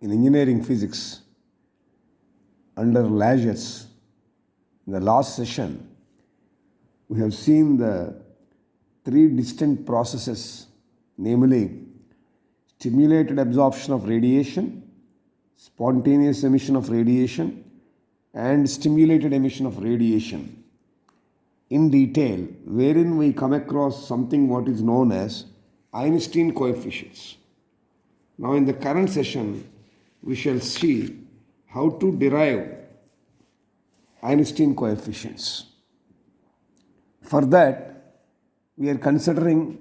in engineering physics under lasers. In the last session, we have seen the three distinct processes, namely stimulated absorption of radiation, spontaneous emission of radiation, and stimulated emission of radiation in detail, wherein we come across something what is known as Einstein coefficients. Now, in the current session, we shall see how to derive Einstein coefficients. For that, we are considering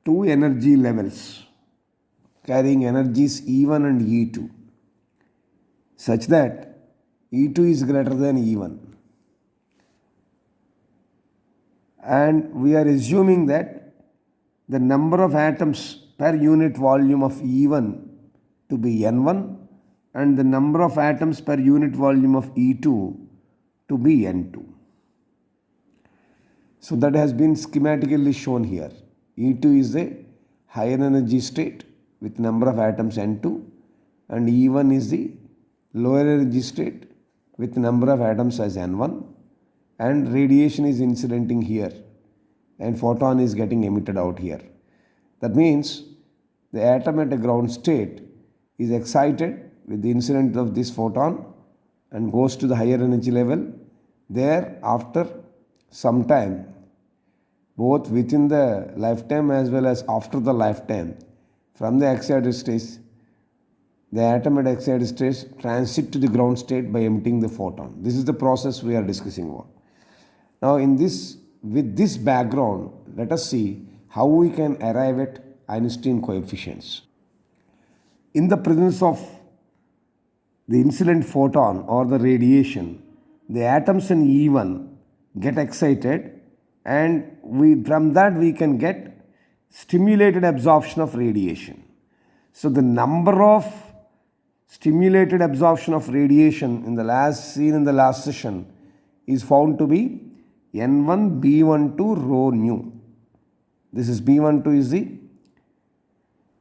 two energy levels carrying energies E1 and E2, such that E2 is greater than E1. And we are assuming that the number of atoms per unit volume of E1 to be N1 and the number of atoms per unit volume of E2 to be N2. So that has been schematically shown here. E2 is a higher energy state with number of atoms N2 and E1 is the lower energy state with number of atoms as N1, and radiation is incidenting here and photon is getting emitted out here. That means the atom at a ground state is excited with the incident of this photon and goes to the higher energy level. There, after some time, both within the lifetime as well as after the lifetime, from the excited state, the atom at excited state transit to the ground state by emitting the photon. This is the process we are discussing about. Now, with this background, let us see how we can arrive at Einstein coefficients. In the presence of the incident photon or the radiation, the atoms in E1 get excited, and from that we can get stimulated absorption of radiation. So the number of stimulated absorption of radiation in the last session is found to be N1 B12 rho nu. This is B12 is the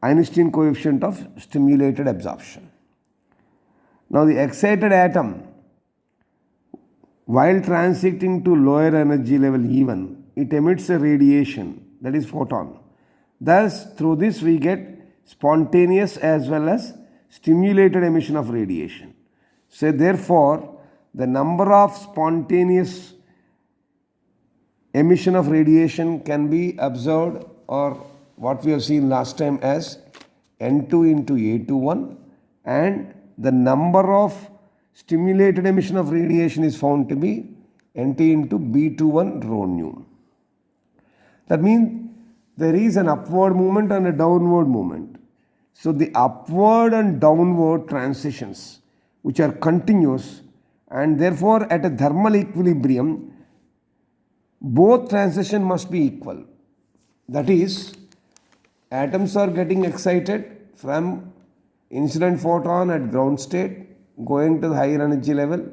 Einstein coefficient of stimulated absorption. Now the excited atom, while transiting to lower energy level E1, it emits a radiation, that is photon. Thus, through this we get spontaneous as well as stimulated emission of radiation. So therefore, the number of spontaneous emission of radiation can be observed, or what we have seen last time, as N2 into A21, and the number of stimulated emission of radiation is found to be Nt into B21 rho nu. That means there is an upward movement and a downward movement. So the upward and downward transitions, which are continuous, and therefore at a thermal equilibrium, both transition must be equal. That is, atoms are getting excited from incident photon at ground state going to the higher energy level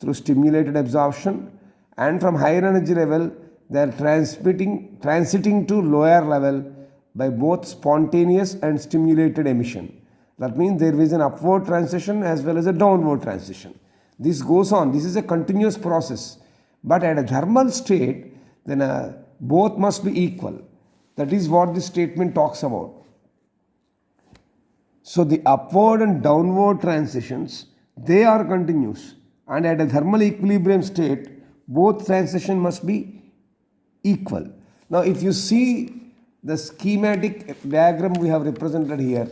through stimulated absorption, and from higher energy level they are transiting to lower level by both spontaneous and stimulated emission. That means there is an upward transition as well as a downward transition. This goes on. This is a continuous process. But at a thermal state, then both must be equal. That is what this statement talks about. So the upward and downward transitions, they are continuous, and at a thermal equilibrium state, both transition must be equal. Now, if you see the schematic diagram we have represented here,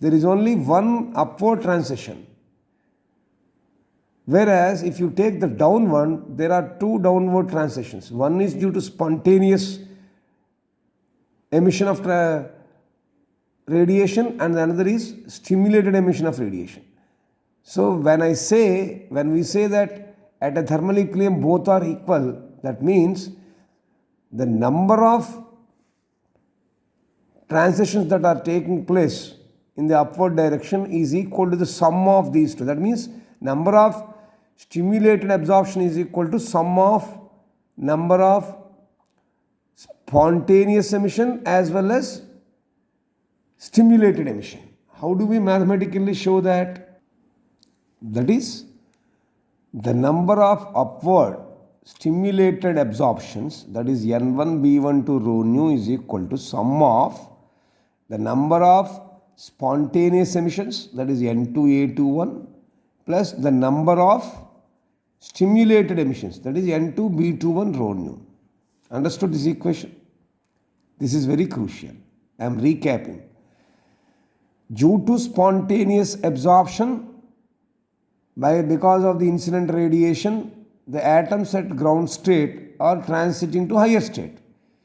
there is only one upward transition. Whereas if you take the downward, there are two downward transitions. One is due to spontaneous emission of radiation, and the another is stimulated emission of radiation. So when we say that at a thermal equilibrium both are equal, that means the number of transitions that are taking place in the upward direction is equal to the sum of these two. That means number of stimulated absorption is equal to sum of number of spontaneous emission as well as stimulated emission. How do we mathematically show that? That is, the number of upward stimulated absorptions, that is N1 B1 to rho nu, is equal to sum of the number of spontaneous emissions, that is N2 A21, plus the number of stimulated emissions, that is N2 B21 rho nu. Understood this equation? This is very crucial. I am recapping. Due to spontaneous absorption, because of the incident radiation, the atoms at ground state are transiting to higher state.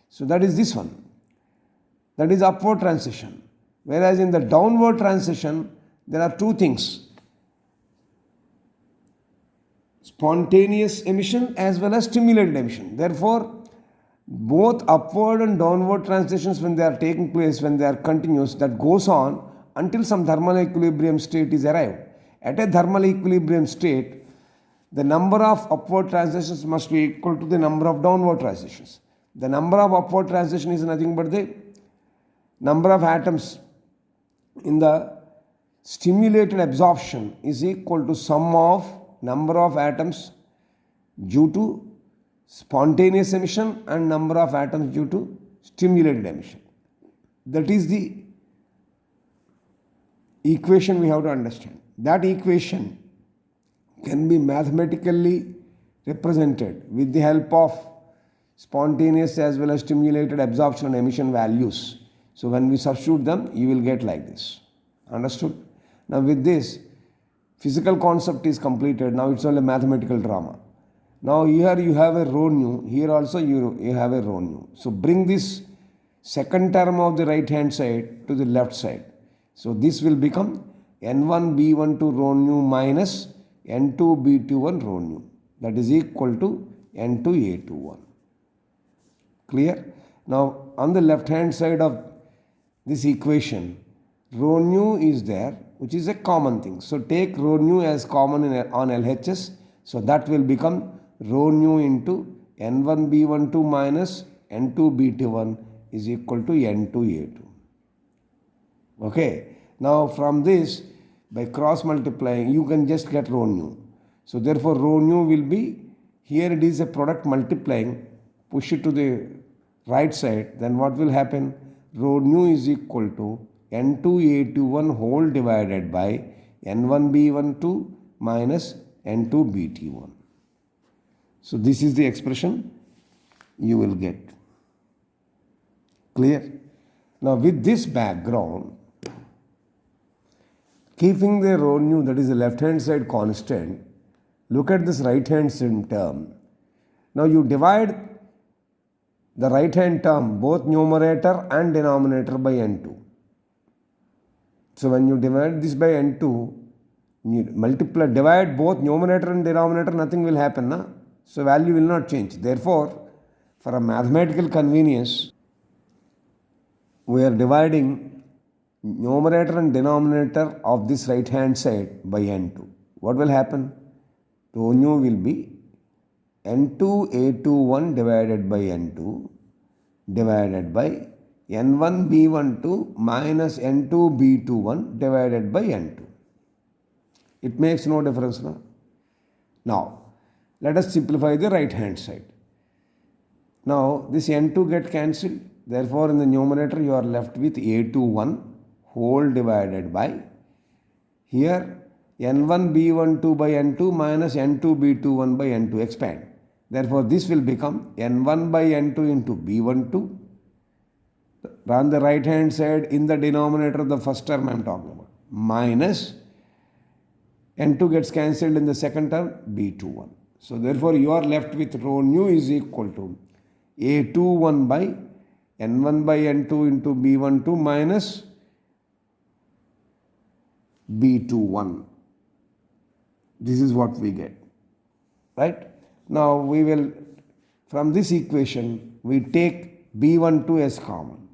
So that is this one. That is upward transition. Whereas in the downward transition, there are two things: spontaneous emission as well as stimulated emission. Therefore, both upward and downward transitions, when they are taking place, when they are continuous, that goes on until some thermal equilibrium state is arrived. At a thermal equilibrium state, the number of upward transitions must be equal to the number of downward transitions. The number of upward transition is nothing but the number of atoms in the stimulated absorption is equal to sum of number of atoms due to spontaneous emission and number of atoms due to stimulated emission. That is the equation we have to understand. That equation can be mathematically represented with the help of spontaneous as well as stimulated absorption and emission values. So when we substitute them, you will get like this. Understood? Now with this, physical concept is completed. Now it's only mathematical drama. Now here you have a rho nu, here also you have a rho nu. So bring this second term of the right hand side to the left side. So this will become N1 B1 to rho nu minus N2 B21 rho nu. That is equal to N2 A21. Clear? Now on the left hand side of this equation, rho nu is there, which is a common thing. So take rho nu as common on LHS. So that will become rho nu into N1 B12 minus N2 B21 is equal to N2 A2. Okay. Now from this, by cross multiplying, you can just get rho nu. So therefore rho nu will be, here it is a product multiplying, push it to the right side, then what will happen? Rho nu is equal to N2 A21 whole divided by N1 B12 minus N2 BT1. So this is the expression you will get. Clear? Now with this background, keeping the rho nu, that is the left hand side constant, look at this right hand side term. Now you divide the right hand term, both numerator and denominator, by N2. So when you divide this by N2, you divide both numerator and denominator, nothing will happen. Na? So value will not change. Therefore, for a mathematical convenience, we are dividing numerator and denominator of this right hand side by N2. What will happen? Rho nu will be N2 A21 divided by N2 divided by N1 B12 minus N2 B21 divided by N2. It makes no difference now. Now, let us simplify the right hand side. Now, this N2 get cancelled. Therefore, in the numerator, you are left with A21 whole divided by, here, N1 B12 by N2 minus N2 B21 by N2, expand. Therefore, this will become N1 by N2 into B12. On the right hand side, in the denominator, the first term I am talking about, minus N2 gets cancelled in the second term, B21. So therefore, you are left with rho nu is equal to A21 by N1 by N2 into B12 minus B21. This is what we get. Right? Now we will, from this equation, we take B12 as common.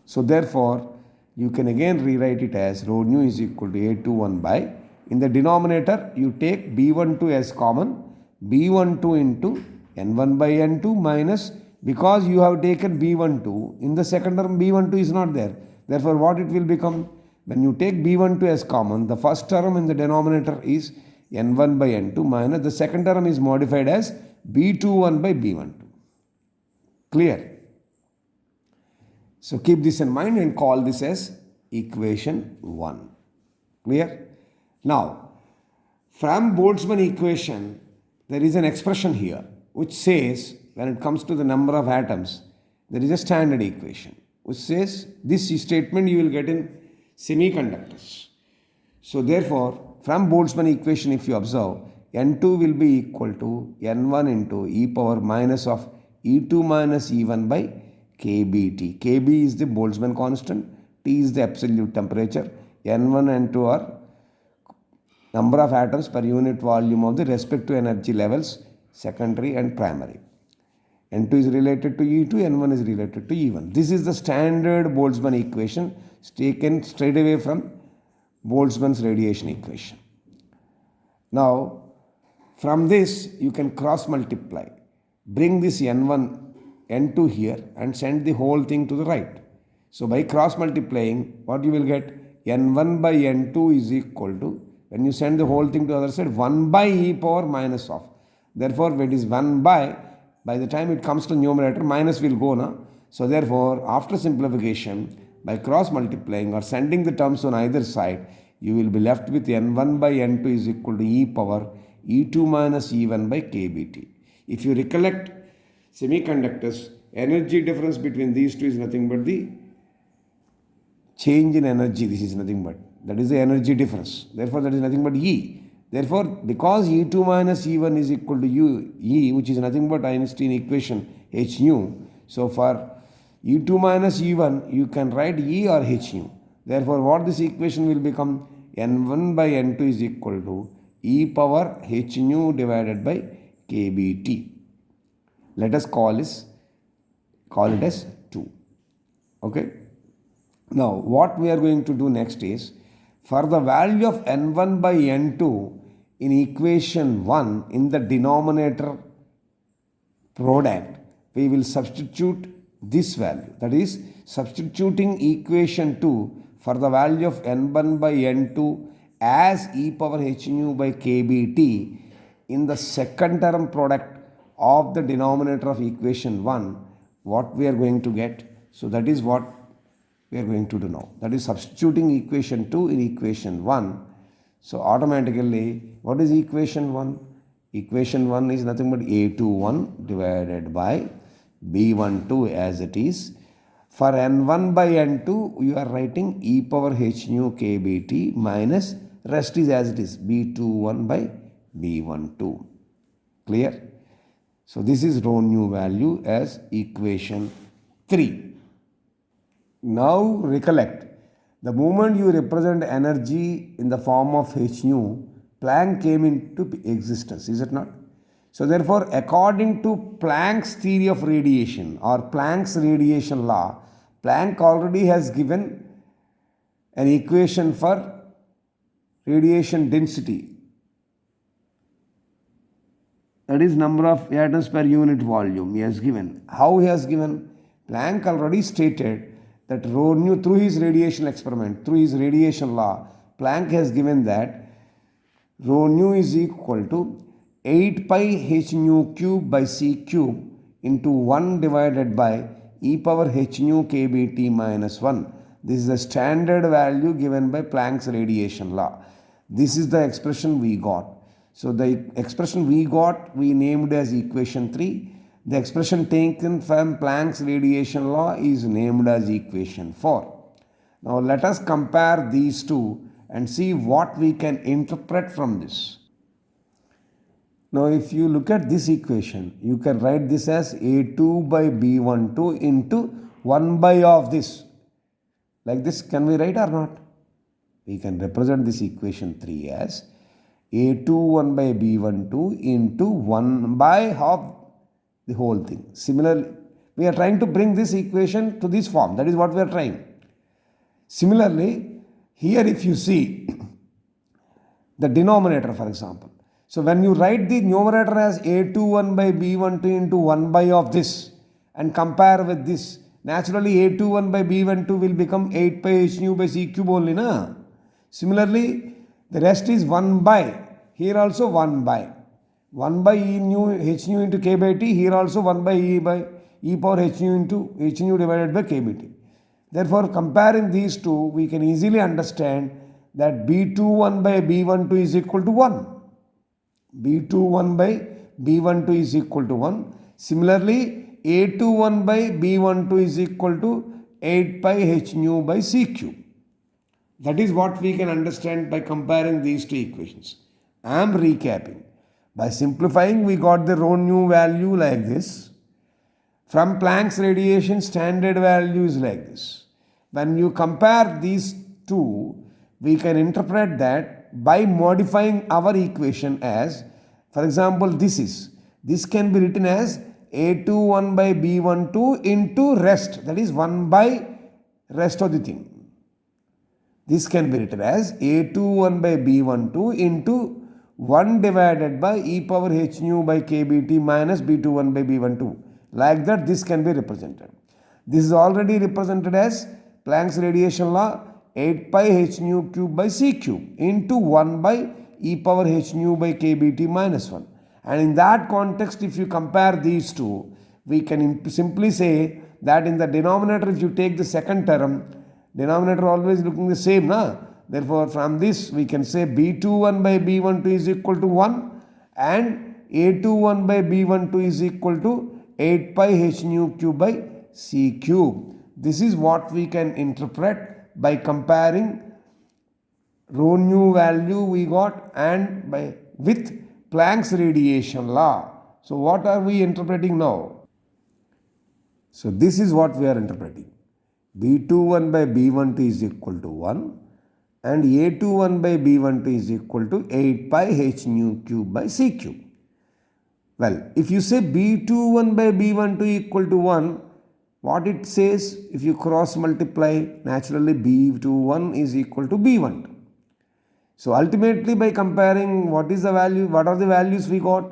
So therefore, you can again rewrite it as rho nu is equal to A21 by, in the denominator, you take B12 as common, B12 into N1 by N2 minus, because you have taken B12, in the second term B12 is not there. Therefore, what it will become? When you take B12 as common, the first term in the denominator is N1 by N2 minus the second term is modified as B21 by B12. Clear? So keep this in mind and call this as equation 1. Clear? Now, from Boltzmann equation, there is an expression here which says, when it comes to the number of atoms, there is a standard equation which says this statement you will get in semiconductors. So therefore, from Boltzmann equation, if you observe, N2 will be equal to N1 into e power minus of E2 minus E1 by kBT. Kb is the Boltzmann constant, T is the absolute temperature, N1 and N2 are number of atoms per unit volume of the respective energy levels, secondary and primary. N2 is related to E2, N1 is related to E1. This is the standard Boltzmann equation taken straight away from Boltzmann's radiation equation. Now, from this you can cross multiply. Bring this N1, N2 here and send the whole thing to the right. So by cross multiplying, what you will get? N1 by N2 is equal to, when you send the whole thing to the other side, 1 by e power minus of. Therefore, when it is 1 by the time it comes to numerator, minus will go now. So therefore, after simplification, by cross multiplying or sending the terms on either side, you will be left with N1 by N2 is equal to e power E2 minus E1 by kBT. If you recollect semiconductors, energy difference between these two is nothing but the change in energy. This is nothing but, that is the energy difference. Therefore, that is nothing but E. Therefore, because E2 minus E1 is equal to E, which is nothing but Einstein equation h nu. So for E2 minus E1, you can write E or h nu. Therefore, what this equation will become? N1 by N2 is equal to e power h nu divided by kBT. Let us call it as 2. Okay. Now, what we are going to do next is, for the value of N1 by N2 in equation 1 in the denominator product, we will substitute this value. That is, substituting equation 2 for the value of N1 by N2 as e power h nu by kBT in the second term product of the denominator of equation 1, what we are going to get. So that is what we are going to do now. That is substituting equation 2 in equation 1. So automatically, what is equation 1? Equation 1 is nothing but A21 divided by B12 as it is. For N1 by N2, you are writing e power h nu kBT minus rest is as it is, B21 by B12. Clear? So this is rho nu value as equation 3. Now recollect, the moment you represent energy in the form of h nu, Planck came into existence, is it not? So therefore, according to Planck's theory of radiation or Planck's radiation law, Planck already has given an equation for radiation density. That is number of atoms per unit volume he has given. How he has given? Planck already stated that rho nu, through his radiation experiment, through his radiation law, Planck has given that rho nu is equal to 8 pi h nu cube by c cube into 1 divided by e power h nu kBT minus 1. This is the standard value given by Planck's radiation law. This is the expression we got. So the expression we got, we named as equation 3. The expression taken from Planck's radiation law is named as equation 4. Now let us compare these two and see what we can interpret from this. Now if you look at this equation, you can write this as A2 by B12 into 1 by of this. Like this, can we write or not? We can represent this equation 3 as A2 1 by B12 into 1 by of the whole thing. Similarly, we are trying to bring this equation to this form. That is what we are trying. Similarly, here if you see the denominator, for example. So when you write the numerator as A21 by B12 into 1 by of this and compare with this, naturally A21 by B12 will become 8 pi h nu by c cube only, na? Similarly, the rest is 1 by, here also 1 by. 1 by e nu h nu into k by t, here also 1 by e power h nu into h nu divided by k by t. Therefore, comparing these two, we can easily understand that B21 by B12 is equal to 1. B21 by B12 is equal to 1. Similarly, A21 by B12 is equal to 8 pi h nu by c cube. That is what we can understand by comparing these two equations. I am recapping. By simplifying, we got the rho nu value like this. From Planck's radiation, standard value is like this. When you compare these two, we can interpret that by modifying our equation as, for example, this can be written as A21 by B12 into rest, that is 1 by rest of the thing. This can be written as A21 by B12 into 1 divided by e power h nu by kBt minus B21 by B12. Like that, this can be represented. This is already represented as Planck's radiation law, 8 pi h nu cube by c cube into 1 by e power h nu by kBt minus 1. And in that context, if you compare these two, we can simply say that in the denominator, if you take the second term, denominator always looking the same, na? Therefore, from this we can say B21 by B12 is equal to 1 and A21 by B12 is equal to 8 pi h nu cube by c cube. This is what we can interpret by comparing rho nu value we got and by with Planck's radiation law. So what are we interpreting now? So this is what we are interpreting. B21 by B12 is equal to 1 and A21 by B12 is equal to 8 pi h nu cube by c cube. Well, if you say B21 by B12 equal to 1, what it says, if you cross multiply, naturally B21 is equal to B12. So ultimately, by comparing what is the value, what are the values we got?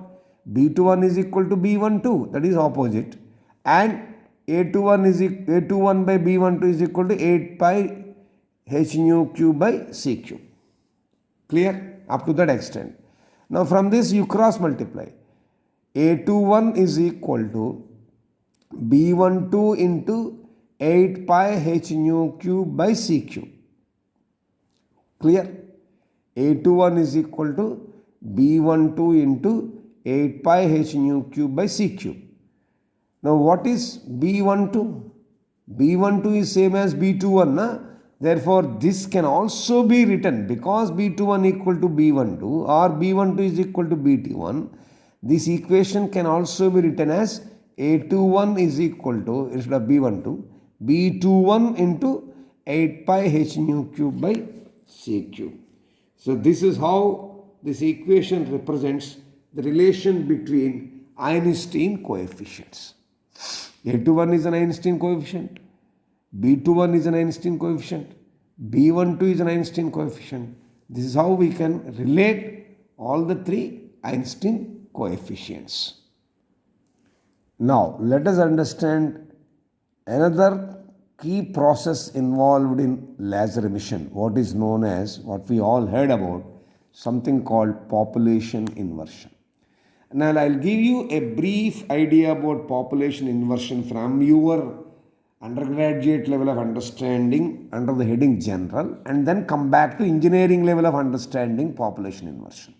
B21 is equal to B12, that is opposite, and A21 by B12 is equal to 8 pi h nu cube by c cube. Clear? Up to that extent. Now from this you cross multiply. A21 is equal to B12 into 8 pi h nu cube by c cube. Clear? A21 is equal to B12 into 8 pi h nu cube by c cube. Now what is B12? B12 is same as B21, na? Therefore, this can also be written because B21 equal to B12 or B12 is equal to BT1. This equation can also be written as A21 is equal to, instead of B12, B21 into 8 pi h nu cube by c cube. So this is how this equation represents the relation between Einstein coefficients. A21 is an Einstein coefficient, B21 is an Einstein coefficient, B12 is an Einstein coefficient. This is how we can relate all the three Einstein coefficients. Now, let us understand another key process involved in laser emission, what is known as, what we all heard about, something called population inversion. Now, I'll give you a brief idea about population inversion from your undergraduate level of understanding under the heading general, and then come back to engineering level of understanding population inversion.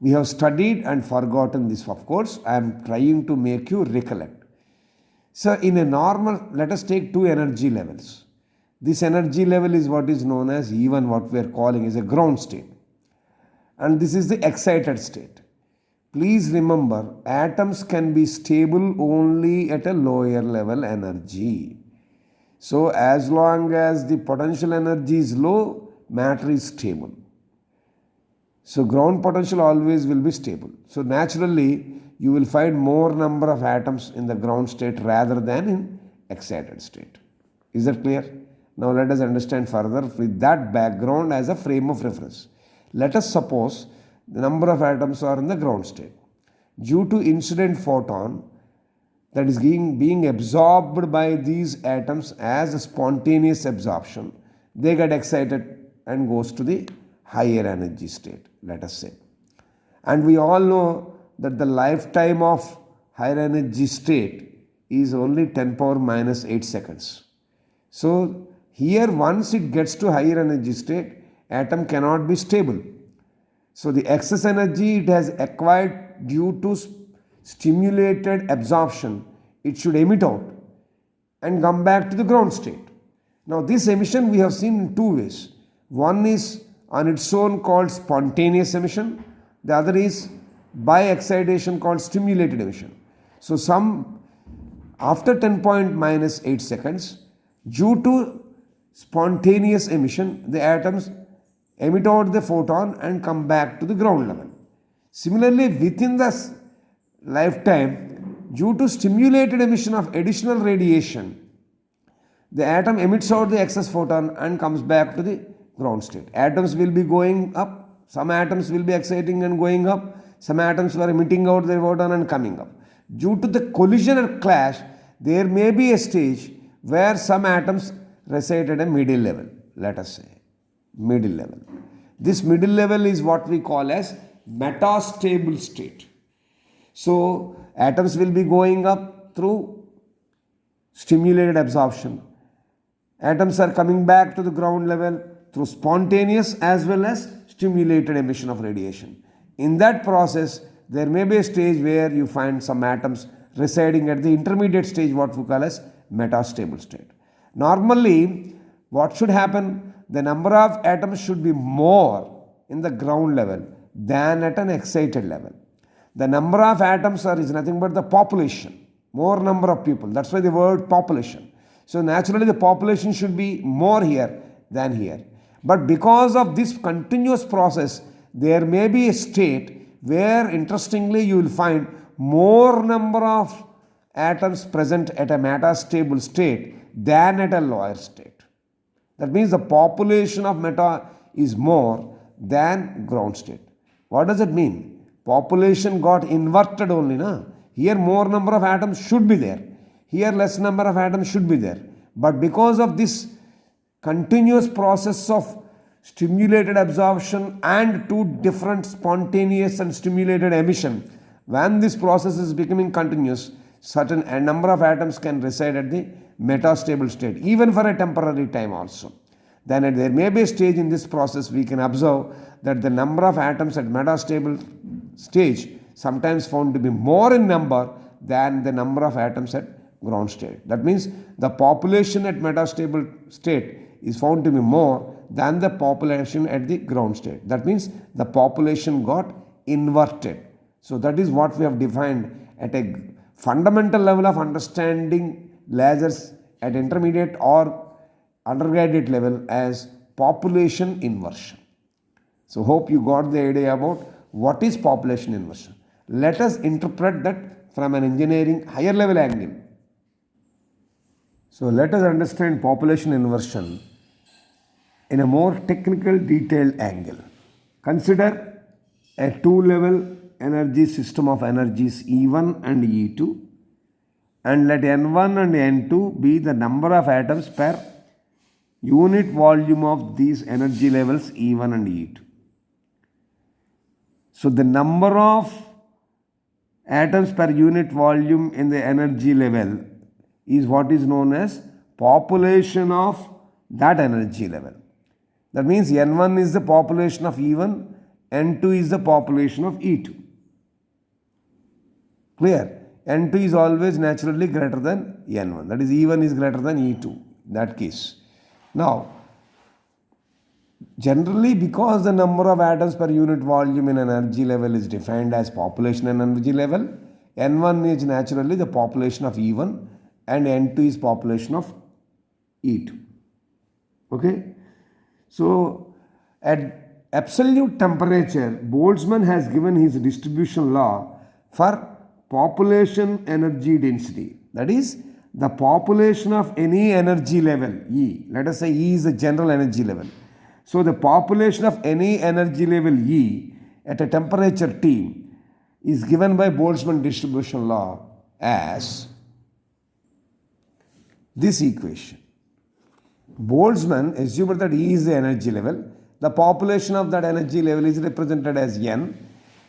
We have studied and forgotten this, of course. I am trying to make you recollect. So in a normal, let us take two energy levels. This energy level is what is known as E1, what we are calling is a ground state. And this is the excited state. Please remember, atoms can be stable only at a lower level energy. So as long as the potential energy is low, matter is stable. So ground potential always will be stable. So naturally, you will find more number of atoms in the ground state rather than in excited state. Is that clear? Now let us understand further with that background as a frame of reference. Let us suppose the number of atoms are in the ground state. Due to incident photon, that is being absorbed by these atoms as a spontaneous absorption, they get excited and goes to the higher energy state, let us say. And we all know that the lifetime of higher energy state is only 10 power minus 8 seconds. So here once it gets to higher energy state, atom cannot be stable. So the excess energy it has acquired due to stimulated absorption, it should emit out and come back to the ground state. Now this emission we have seen in two ways. One is on its own called spontaneous emission, the other is by excitation called stimulated emission. So after 10 point minus 8 seconds, due to spontaneous emission, the atoms emit out the photon and come back to the ground level. Similarly, within the lifetime, due to stimulated emission of additional radiation, the atom emits out the excess photon and comes back to the ground state. Atoms will be going up. Some atoms will be exciting and going up. Some atoms were emitting out their photon and coming up. Due to the collision or clash, there may be a stage where some atoms reside at a middle level, let us say, middle level. This middle level is what we call as metastable state. So atoms will be going up through stimulated absorption. Atoms are coming back to the ground level through spontaneous as well as stimulated emission of radiation. In that process, there may be a stage where you find some atoms residing at the intermediate stage, what we call as metastable state. Normally, what should happen? The number of atoms should be more in the ground level than at an excited level. The number of atoms is nothing but the population, more number of people. That's why the word population. So naturally the population should be more here than here. But because of this continuous process, there may be a state where interestingly you will find more number of atoms present at a metastable state than at a lower state. That means the population of meta is more than ground state. What does it mean? Population got inverted only, na? Here more number of atoms should be there. Here less number of atoms should be there. But because of this continuous process of stimulated absorption and two different spontaneous and stimulated emission, when this process is becoming continuous, certain number of atoms can reside at the metastable state, even for a temporary time also. Then there may be a stage in this process we can observe that the number of atoms at metastable stage sometimes found to be more in number than the number of atoms at ground state. That means the population at metastable state is found to be more than the population at the ground state. That means the population got inverted. So that is what we have defined at a fundamental level of understanding lasers at intermediate or undergraduate level as population inversion. So hope you got the idea about what is population inversion. Let us interpret that from an engineering higher level angle. So let us understand population inversion in a more technical detailed angle. Consider a two-level energy system of energies E1 and E2, and let N1 and N2 be the number of atoms per unit volume of these energy levels E1 and E2. So the number of atoms per unit volume in the energy level is what is known as population of that energy level. That means N1 is the population of E1, N2 is the population of E2. Clear? N2 is always naturally greater than N1. That is E1 is greater than E2 in that case. Now, generally because the number of atoms per unit volume in an energy level is defined as population and energy level, N1 is naturally the population of E1 and N2 is population of E2. Okay? So, at absolute temperature, Boltzmann has given his distribution law for population energy density. That is, the population of any energy level, E. Let us say E is the general energy level. So, the population of any energy level E at a temperature T is given by Boltzmann distribution law as this equation. Boltzmann assumed that E is the energy level. The population of that energy level is represented as N,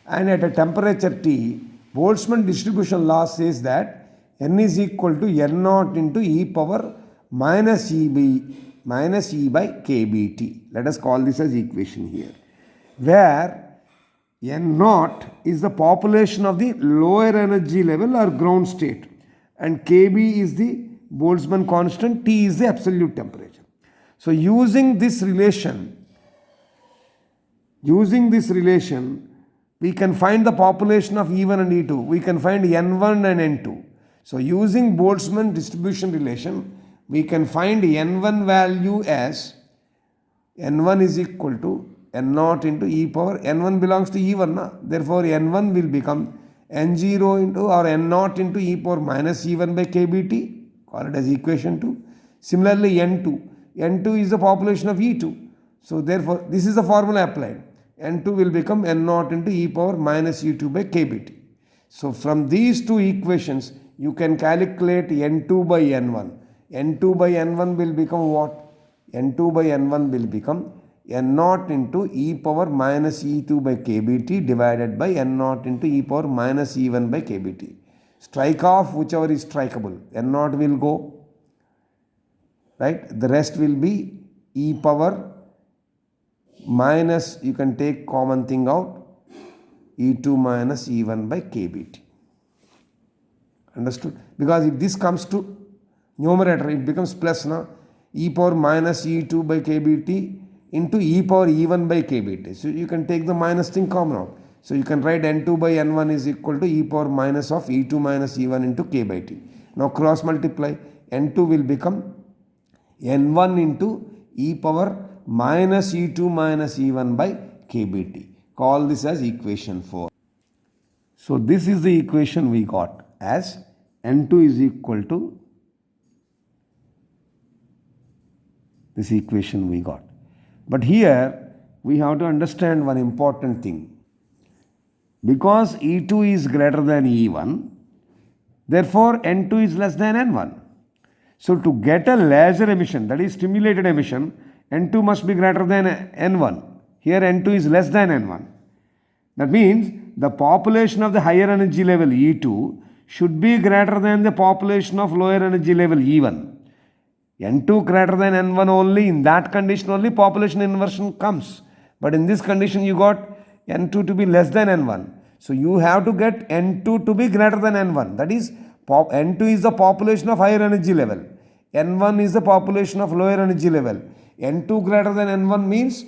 and at a temperature T, Boltzmann distribution law says that N is equal to N naught into e power minus E by kBT. Let us call this as equation here, where N naught is the population of the lower energy level or ground state, and Kb is the Boltzmann constant, T is the absolute temperature. So using this relation, we can find the population of E1 and E2. We can find N1 and N2. So using Boltzmann distribution relation, we can find N1 value as N1 is equal to N naught into e power, N1 belongs to E1, na? Therefore N1 will become N0 into or N naught into e power minus E1 by kBT, call it as equation 2. Similarly N2 is the population of E2. So therefore this is the formula applied. N2 will become N naught into e power minus E2 by kBT. So from these two equations, you can calculate N2 by N1. N2 by N1 will become what? N2 by N1 will become N naught into e power minus E2 by kBT divided by N naught into e power minus E1 by kBT. Strike off whichever is strikeable. N naught will go, right? The rest will be e power minus, you can take common thing out, E2 minus E1 by kBT. Understood? Because if this comes to numerator, it becomes plus now, e power minus E2 by kBT into e power E1 by kBT. So you can take the minus thing common out. So you can write N2 by N1 is equal to e power minus of E2 minus E1 into k by t. Now cross multiply, N2 will become N1 into e power minus E2 minus E1 by kBT. Call this as equation 4. So this is the equation we got as N2 is equal to this equation we got. But here we have to understand one important thing. Because E2 is greater than E1, therefore N2 is less than N1. So to get a laser emission, that is stimulated emission, N2 must be greater than N1. Here N2 is less than N1. That means the population of the higher energy level E2 should be greater than the population of lower energy level E1. N2 greater than N1 only, in that condition only population inversion comes. But in this condition you got N2 to be less than N1. So you have to get N2 to be greater than N1. That is, N2 is the population of higher energy level. N1 is the population of lower energy level. N2 greater than N1 means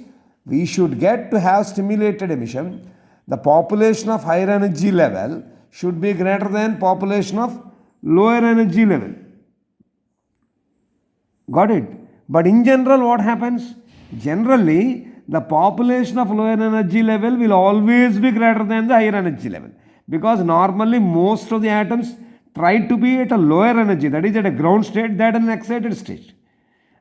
we should get to have stimulated emission. The population of higher energy level should be greater than population of lower energy level. Got it? But in general, what happens? Generally, the population of lower energy level will always be greater than the higher energy level. Because normally most of the atoms try to be at a lower energy, that is at a ground state, that is an excited state.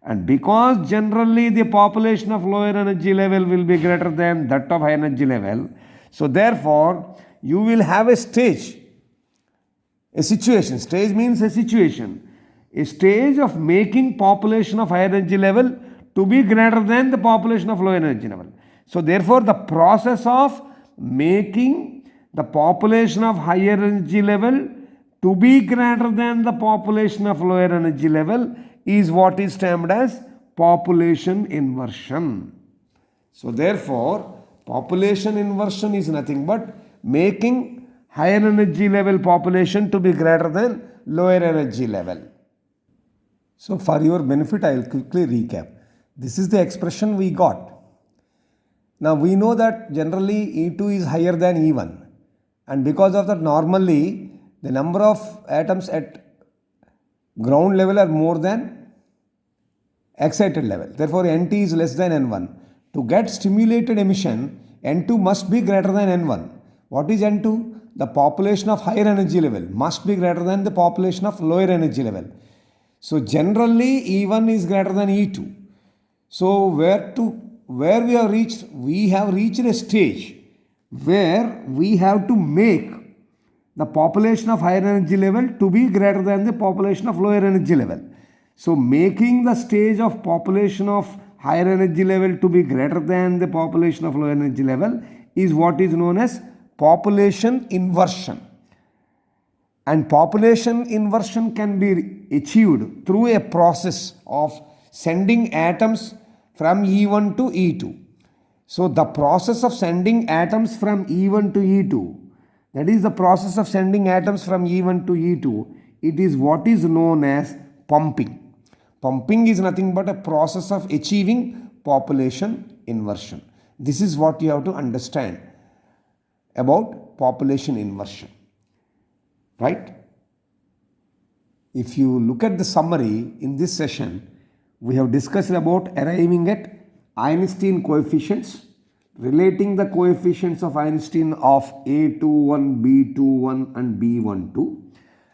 And because generally the population of lower energy level will be greater than that of high energy level, so therefore you will have a stage, a situation. Stage means a situation. A stage of making population of higher energy level to be greater than the population of lower energy level. So therefore the process of making the population of higher energy level to be greater than the population of lower energy level is what is termed as population inversion. So therefore population inversion is nothing but making higher energy level population to be greater than lower energy level. So for your benefit, I will quickly recap. This is the expression we got. Now we know that generally E2 is higher than E1, and because of that normally the number of atoms at ground level are more than excited level. Therefore Nt is less than N1. To get stimulated emission, N2 must be greater than N1. What is N2? The population of higher energy level must be greater than the population of lower energy level. So generally E1 is greater than E2. So where we have reached a stage where we have to make the population of higher energy level to be greater than the population of lower energy level. So making the stage of population of higher energy level to be greater than the population of low energy level is what is known as population inversion. And population inversion can be achieved through a process of sending atoms from E1 to E2. So the process of sending atoms from E1 to E2, that is the process of sending atoms from E1 to E2, it is what is known as pumping. Pumping is nothing but a process of achieving population inversion. This is what you have to understand about population inversion. Right? If you look at the summary in this session, we have discussed about arriving at Einstein coefficients, relating the coefficients of Einstein of A21, B21 and B12.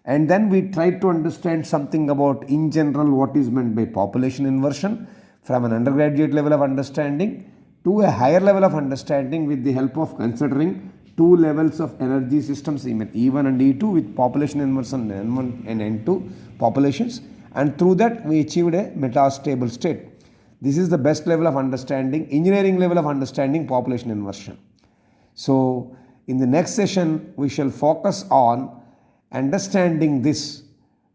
And then we tried to understand something about in general what is meant by population inversion from an undergraduate level of understanding to a higher level of understanding with the help of considering two levels of energy systems, E1 and E2 with population inversion N1 and N2 populations, and through that we achieved a metastable state. This is the best level of understanding, engineering level of understanding population inversion. So in the next session we shall focus on understanding this,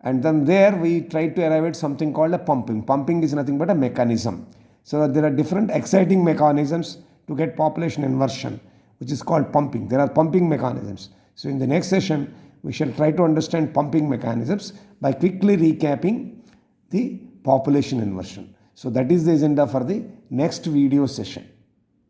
and then there we try to arrive at something called a pumping. Pumping is nothing but a mechanism. So there are different exciting mechanisms to get population inversion, which is called pumping. There are pumping mechanisms. So in the next session, we shall try to understand pumping mechanisms by quickly recapping the population inversion. So that is the agenda for the next video session.